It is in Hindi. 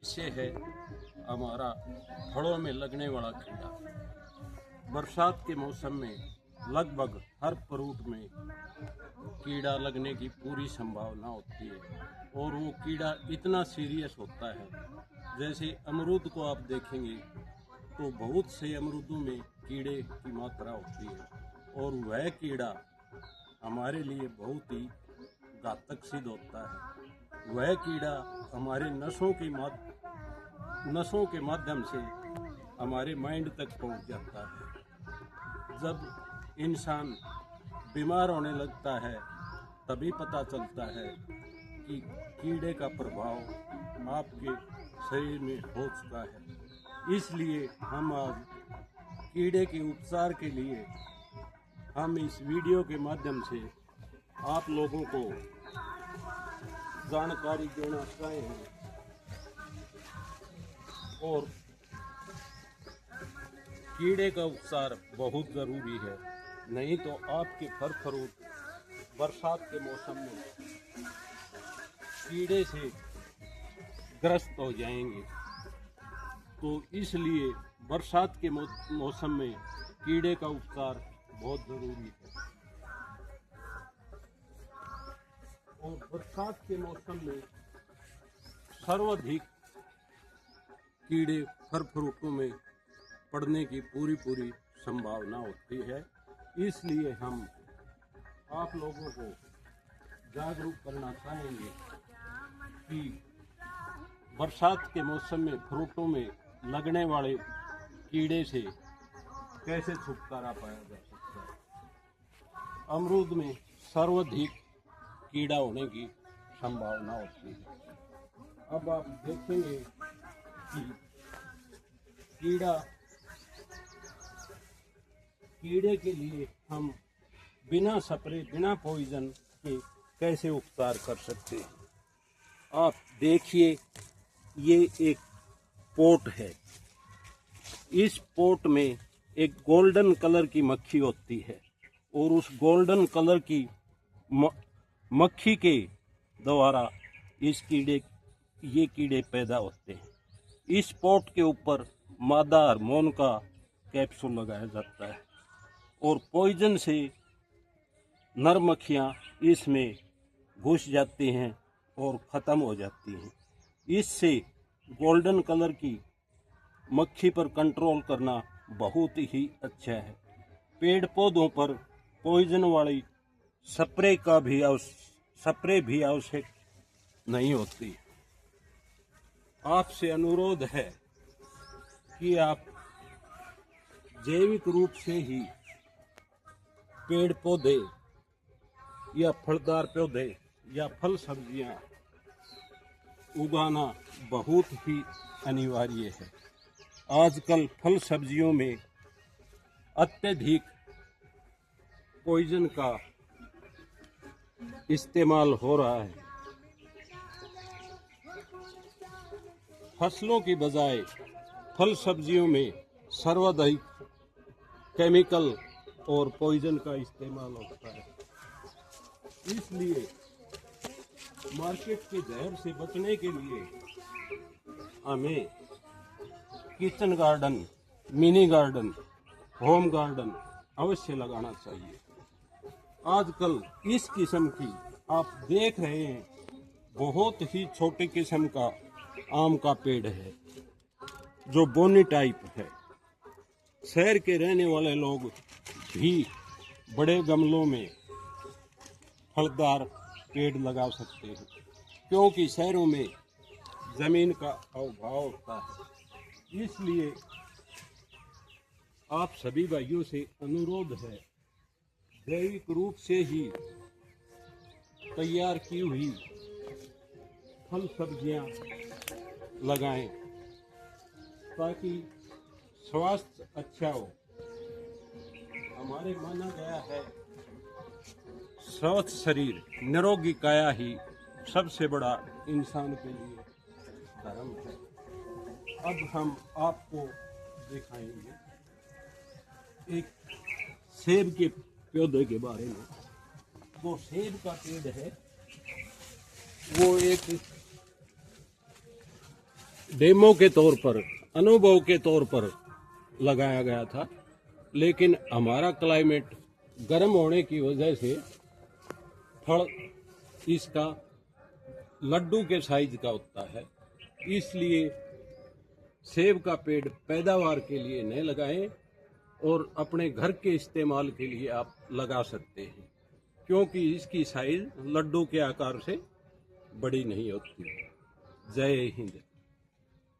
इससे है हमारा फलों में लगने वाला कीड़ा। बरसात के मौसम में लगभग हर फ्रूट में कीड़ा लगने की पूरी संभावना होती है और वो कीड़ा इतना सीरियस होता है। जैसे अमरूद को आप देखेंगे तो बहुत से अमरूदों में कीड़े की मात्रा होती है और वह कीड़ा हमारे लिए बहुत ही घातक सिद्ध होता है। वह कीड़ा हमारे नसों के माध्यम से हमारे माइंड तक पहुंच जाता है। जब इंसान बीमार होने लगता है तभी पता चलता है कि कीड़े का प्रभाव आपके शरीर में हो चुका है। इसलिए हम आज कीड़े के उपचार के लिए हम इस वीडियो के माध्यम से आप लोगों को जानकारी देना चाहे हैं और कीड़े का उपचार बहुत ज़रूरी है, नहीं तो आपके फल फ्रूट बरसात के मौसम में कीड़े से ग्रस्त हो जाएंगे। तो इसलिए बरसात के मौसम में कीड़े का उपचार बहुत ज़रूरी है। और बरसात के मौसम में सर्वाधिक कीड़े फल फ्रूटों में पड़ने की पूरी संभावना होती है। इसलिए हम आप लोगों को जागरूक करना चाहेंगे कि बरसात के मौसम में फ्रूटों में लगने वाले कीड़े से कैसे छुटकारा पाया जा सकता है। अमरूद में सर्वाधिक कीड़ा होने की संभावना होती है। अब आप देखेंगे कि कीड़े के लिए हम बिना स्प्रे बिना पॉइजन के कैसे उपचार कर सकते हैं। आप देखिए, ये एक पोट है। इस पोट में एक गोल्डन कलर की मक्खी होती है और उस गोल्डन कलर की मक्खी के द्वारा ये कीड़े पैदा होते हैं। इस पोट के ऊपर मादा हार्मोन का कैप्सूल लगाया जाता है और पॉइजन से नर मक्खियाँ इसमें घुस जाती हैं और ख़त्म हो जाती हैं। इससे गोल्डन कलर की मक्खी पर कंट्रोल करना बहुत ही अच्छा है। पेड़ पौधों पर पॉइजन वाली स्प्रे भी आवश्यक नहीं होती। आपसे अनुरोध है कि आप जैविक रूप से ही पेड़ पौधे या फलदार पौधे या फल सब्जियां उगाना बहुत ही अनिवार्य है। आजकल फल सब्जियों में अत्यधिक पॉइजन का इस्तेमाल हो रहा है। फसलों की बजाय फल सब्जियों में सर्वाधिक केमिकल और पॉइजन का इस्तेमाल होता है। इसलिए मार्केट के जहर से बचने के लिए हमें kitchen garden, mini garden, home garden अवश्य लगाना चाहिए। आजकल इस किस्म की आप देख रहे हैं, बहुत ही छोटे किस्म का आम का पेड़ है जो बोनी टाइप है। शहर के रहने वाले लोग भी बड़े गमलों में फलदार पेड़ लगा सकते हैं, क्योंकि शहरों में ज़मीन का अभाव होता है। इसलिए आप सभी भाइयों से अनुरोध है, जैविक रूप से ही तैयार की हुई फल सब्जियां लगाएं ताकि स्वास्थ्य अच्छा हो। हमारे माना गया है, स्वस्थ शरीर निरोगी काया ही सबसे बड़ा इंसान के लिए धर्म है। अब हम आपको दिखाएंगे एक सेब के पौधे के बारे में। वो सेब का पेड़ है, वो एक डेमो के तौर पर, अनुभव के तौर पर लगाया गया था, लेकिन हमारा क्लाइमेट गर्म होने की वजह से फल इसका लड्डू के साइज का होता है, इसलिए सेब का पेड़ पैदावार के लिए नहीं लगाएं और अपने घर के इस्तेमाल के लिए आप लगा सकते हैं, क्योंकि इसकी साइज लड्डू के आकार से बड़ी नहीं होती। जय हिंद।